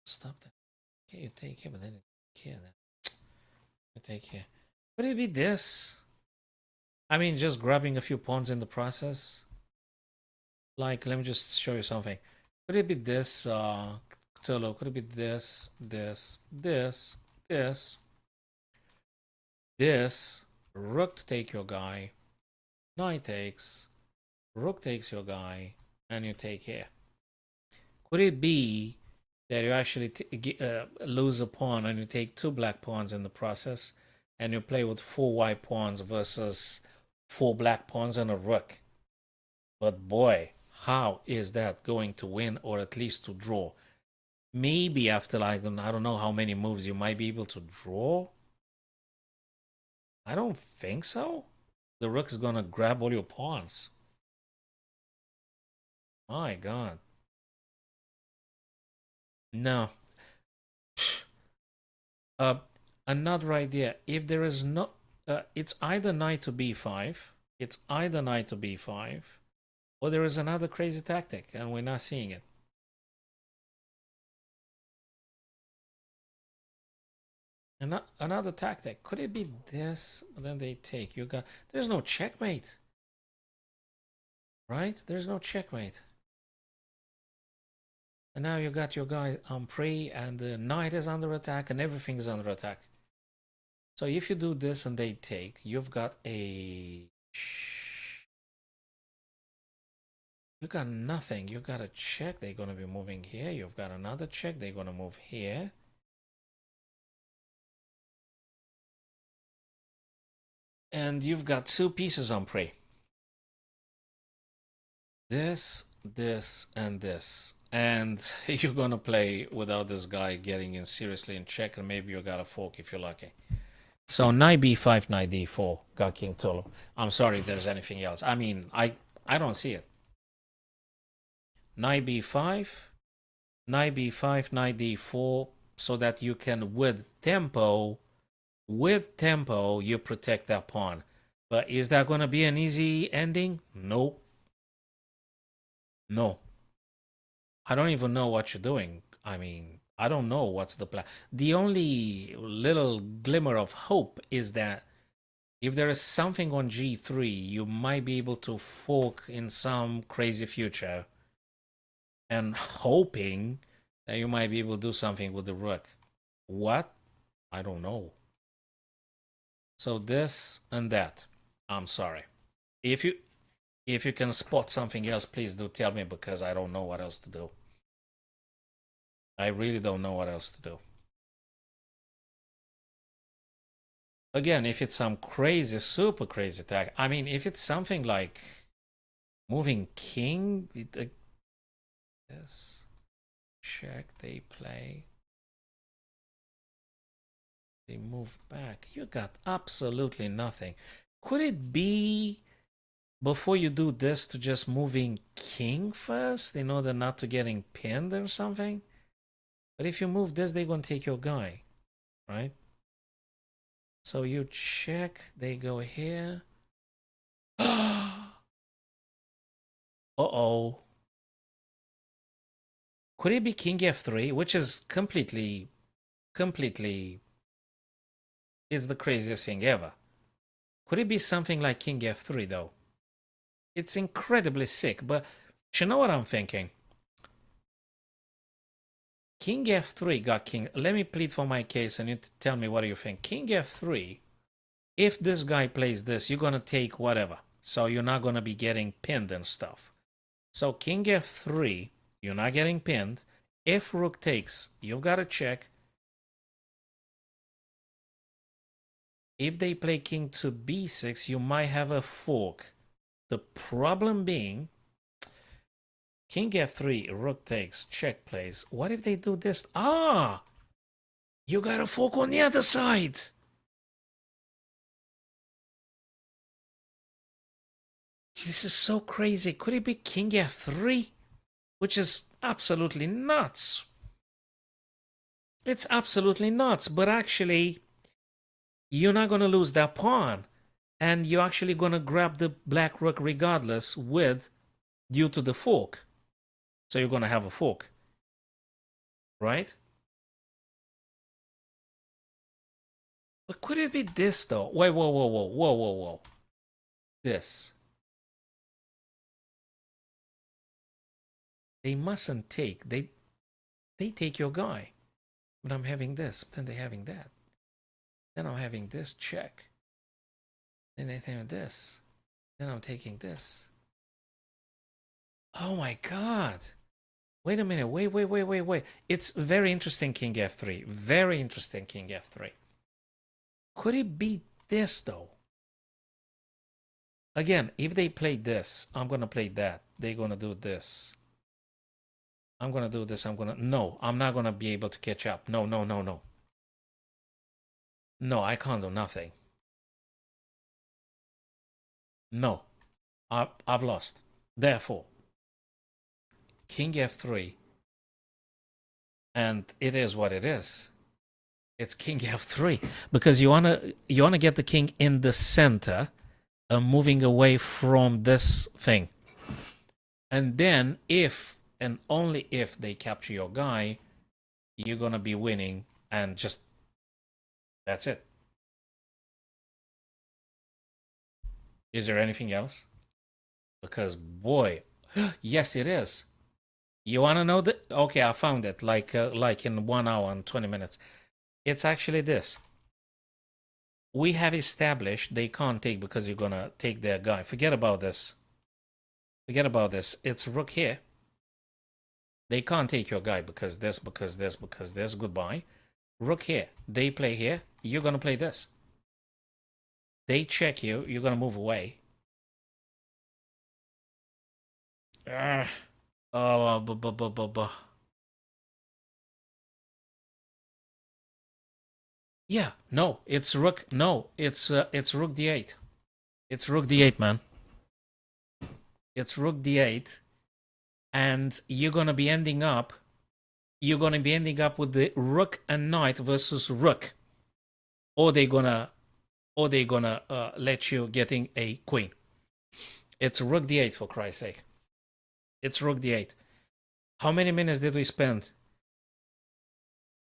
Stop that. Okay, you take here, but then you take here. Then you take here. Could it be this? I mean, just grabbing a few pawns in the process. Like, let me just show you something. Could it be this, Cthulhu? Could it be this, this? Rook to take your guy. Knight takes. Rook takes your guy. And you take here. Could it be that you actually lose a pawn and you take two black pawns in the process? And you play with four white pawns versus four black pawns and a rook? But boy, how is that going to win or at least to draw? Maybe after like, I don't know how many moves you might be able to draw. I don't think so. The rook is gonna grab all your pawns. My God. No. Another idea. If there is no, it's either knight to b5. It's either knight to b5, or there is another crazy tactic, and we're not seeing it. Another tactic. Could it be this? Then they take. You got. There's no checkmate. Right? There's no checkmate. And now you got your guy on prey, and the knight is under attack, and everything is under attack. So if you do this and they take, you've got a. You got nothing. You got a check. They're gonna be moving here. You've got another check. They're gonna move here. And you've got two pieces on prey. This, and this. And you're gonna play without this guy getting in seriously in check, and maybe you got a fork if you're lucky. So knight b5, knight d4, got King Tolo. I'm sorry if there's anything else. I mean, I don't see it. Knight b5, knight b5, knight d4, so that you can, with tempo, you protect that pawn. But is that going to be an easy ending? No. No. I don't even know what you're doing. I mean, I don't know what's the plan. The only little glimmer of hope is that if there is something on g3, you might be able to fork in some crazy future and hoping that you might be able to do something with the rook. What? I don't know. So this and that. I'm sorry. If you can spot something else, please do tell me, because I don't know what else to do. I really don't know what else to do. Again, if it's some crazy, super crazy attack, I mean, if it's something like moving king, yes, check, they play. They move back. You got absolutely nothing. Could it be before you do this to just moving king first in order not to getting pinned or something? But if you move this, they're going to take your guy, right? So you check, they go here. Uh-oh. Could it be king f3, which is completely is the craziest thing ever. Could it be something like king f3 though? It's incredibly sick, but you know what I'm thinking? King f3 got king. Let me plead for my case and you tell me what do you think. King f3, if this guy plays this, you're going to take whatever. So you're not going to be getting pinned and stuff. So king f3, you're not getting pinned. If rook takes, you've got to check. If they play king to b6, you might have a fork. The problem being, king f3, rook takes, check plays. What if they do this? Ah! You got a fork on the other side! This is so crazy. Could it be king f3? Which is absolutely nuts. It's absolutely nuts, but actually, you're not going to lose that pawn. And you're actually going to grab the black rook regardless due to the fork. So you're going to have a fork. Right? But could it be this though? Wait, whoa. This. They mustn't take. They take your guy. But I'm having this. Then they're having that. Then I'm having this check. Then they're having this. Then I'm taking this. Oh my god. Wait a minute. Wait. It's very interesting, king f3. Very interesting, king f3. Could it be this though? Again, if they play this, I'm going to play that. They're going to do this. I'm going to do this. No, I'm not going to be able to catch up. No. No, I can't do nothing. No, I've lost. Therefore, king f3, and it is what it is. It's king f3 because you wanna get the king in the center, moving away from this thing, and then if and only if they capture your guy, you're gonna be winning, and just that's it. Is there anything else? Because boy, yes, it is. You wanna know that? Okay, I found it. Like in 1 hour and 20 minutes. It's actually this. We have established they can't take because you're gonna take their guy. Forget about this. Forget about this. It's rook here. They can't take your guy because this. Goodbye. Rook here. They play here. You're gonna play this. They check you. You're gonna move away. Oh, yeah. No, it's rook. No, it's rook d8. It's rook d8, man. It's rook d8, and you're gonna be ending up. You're gonna be ending up with the rook and knight versus rook, or they're gonna let you getting a queen. It's rook d8 for Christ's sake. It's rook d8. How many minutes did we spend?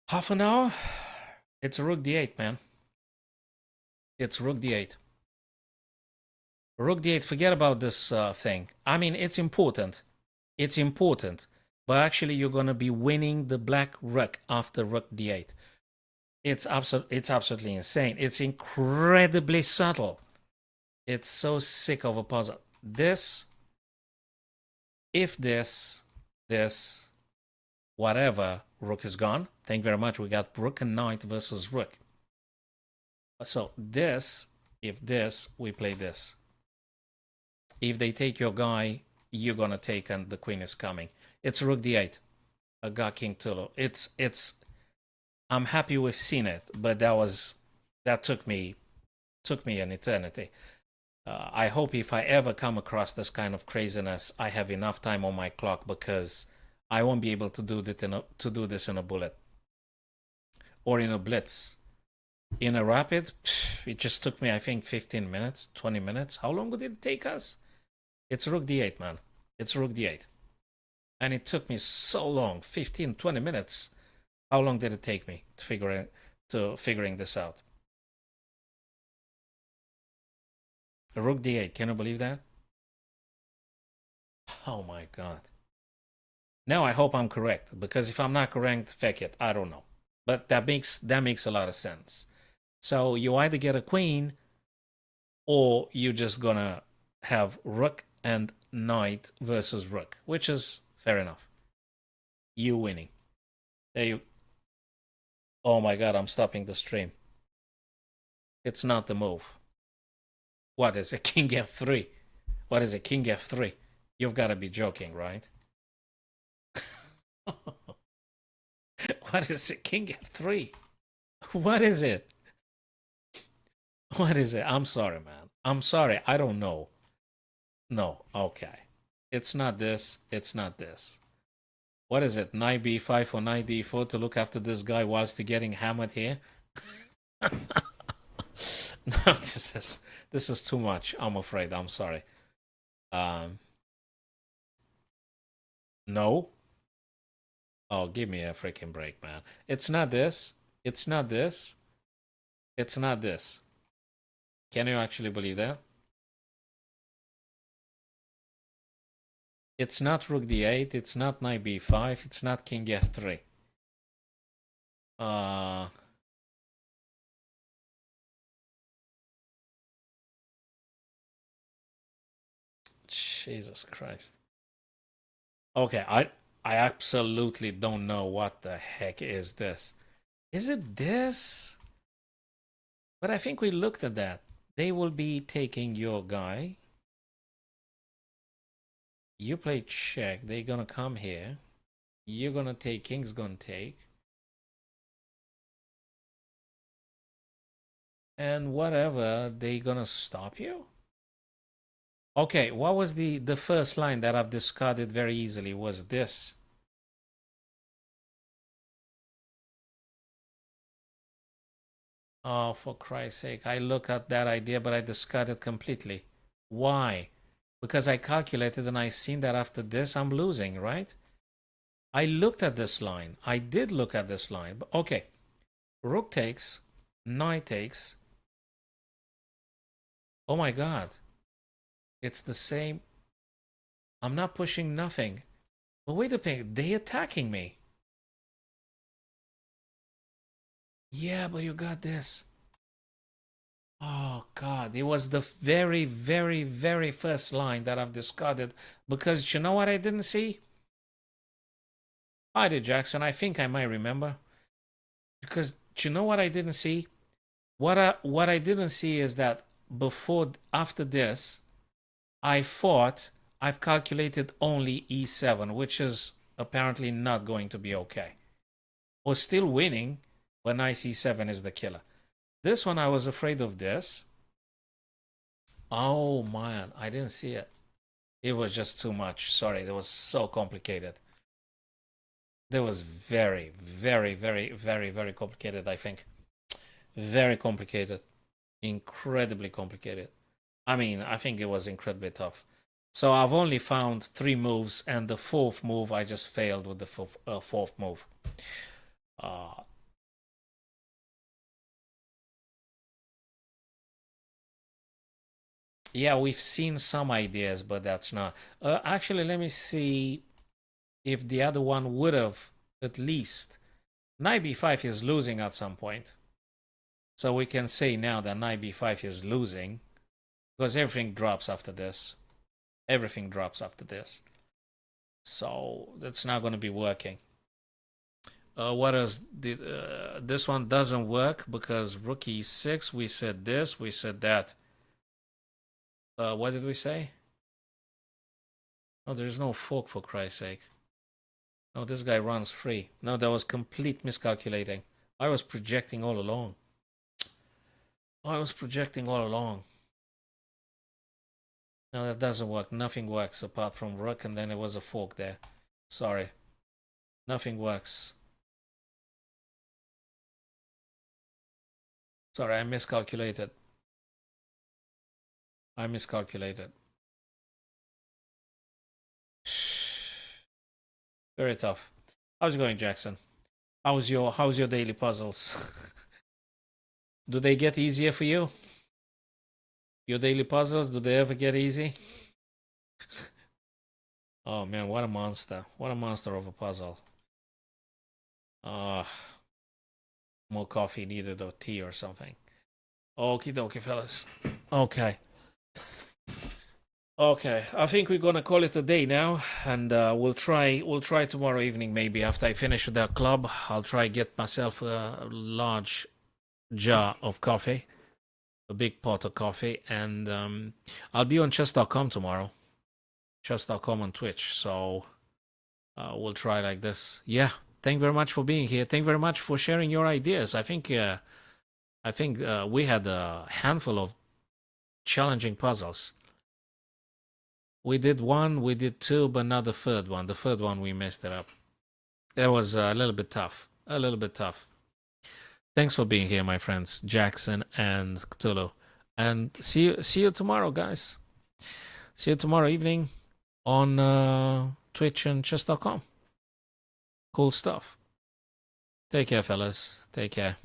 Half an hour? It's rook d8, man. It's rook d8. Rook d8, forget about this thing. I mean, it's important. It's important. But actually, you're going to be winning the black rook after rook d8. It's absolutely insane. It's incredibly subtle. It's so sick of a puzzle. This, if this, whatever, rook is gone. Thank you very much. We got rook and knight versus rook. So this, if this, we play this. If they take your guy, you're gonna take and the queen is coming. It's rook d8. I got king Tulu. I'm happy we've seen it, but that took me an eternity. I hope if I ever come across this kind of craziness, I have enough time on my clock, because I won't be able to do this in a bullet or in a blitz. In a rapid, it just took me, I think, 15 minutes, 20 minutes. How long would it take us? It's Rook D8, man. It's Rook D8. And it took me so long, 15, 20 minutes. How long did it take me to figuring this out? Rook D8, can you believe that? Oh my god. Now I hope I'm correct, because if I'm not correct, feck it, I don't know. But that makes a lot of sense. So you either get a queen, or you're just gonna have rook and knight versus rook, which is fair enough. You winning. There you. Oh my god, I'm stopping the stream. It's not the move. What is it? King F3. What is it? King F3. You've got to be joking, right? What is it? King F3. What is it? What is it? I'm sorry, man. I'm sorry. I don't know. No. Okay. It's not this. It's not this. What is it? Knight b5 or knight d4 to look after this guy whilst you're getting hammered here? No, this is too much. I'm afraid. I'm sorry. No. Oh, give me a freaking break, man. It's not this. It's not this. It's not this. Can you actually believe that? It's not rook d8. It's not knight b5. It's not king f3. Jesus Christ. Okay, I absolutely don't know what the heck is this. Is it this? But I think we looked at that. They will be taking your guy. You play check. They're gonna come here. You're gonna take. King's gonna take. And whatever, they gonna stop you? Okay, what was the first line that I've discarded very easily? Was this? Oh, for Christ's sake. I looked at that idea, but I discarded completely. Why? Because I calculated and I seen that after this, I'm losing, right? I looked at this line. I did look at this line. But okay. Rook takes. Knight takes. Oh my god. It's the same. I'm not pushing nothing. But wait a minute. They attacking me. Yeah, but you got this. Oh god, it was the very, very, very first line that I've discarded, because you know what I didn't see? I did, Jackson. I think I might remember. Because you know what I didn't see? What I didn't see is that after this, I thought I've calculated only e7, which is apparently not going to be okay. Or still winning, but knight c7 is the killer. This one, I was afraid of this. Oh man, I didn't see it. It was just too much. Sorry, it was so complicated. That was very, very, very, very, very complicated, I think. Very complicated. Incredibly complicated. I mean, I think it was incredibly tough. So I've only found 3 moves, and the 4th move, I just failed with the 4th move. Yeah, we've seen some ideas, but that's not. Actually, let me see if the other one would have at least. Knight b5 is losing at some point. So we can say now that knight b5 is losing, because everything drops after this. Everything drops after this. So that's not going to be working. What else did this one doesn't work because rook e6, we said this, we said that. What did we say? Oh, there's no fork, for Christ's sake. No, this guy runs free. No, that was complete miscalculating. I was projecting all along. I was projecting all along. No, that doesn't work. Nothing works apart from rook, and then there was a fork there. Sorry. Nothing works. Sorry, I miscalculated. I miscalculated. Very tough. How's it going, Jackson? How's your daily puzzles? Do they get easier for you? Your daily puzzles, do they ever get easy? Oh man, what a monster. What a monster of a puzzle. More coffee needed or tea or something. Okie dokie, fellas. Okay. Okay, I think we're gonna call it a day now, and we'll try tomorrow evening maybe after I finish with that club. I'll try get myself a large jar of coffee, a big pot of coffee, and I'll be on chess.com tomorrow. Chess.com on Twitch, so we'll try like this. Yeah, thank you very much for being here. Thank you very much for sharing your ideas. I think we had a handful of challenging puzzles. We did one, we did two, but not the third one. The third one we messed it up. It was a little bit tough. A little bit tough. Thanks for being here, my friends, Jackson and Cthulhu. And see you tomorrow, guys. See you tomorrow evening on Twitch and chess.com. Cool stuff. Take care, fellas. Take care.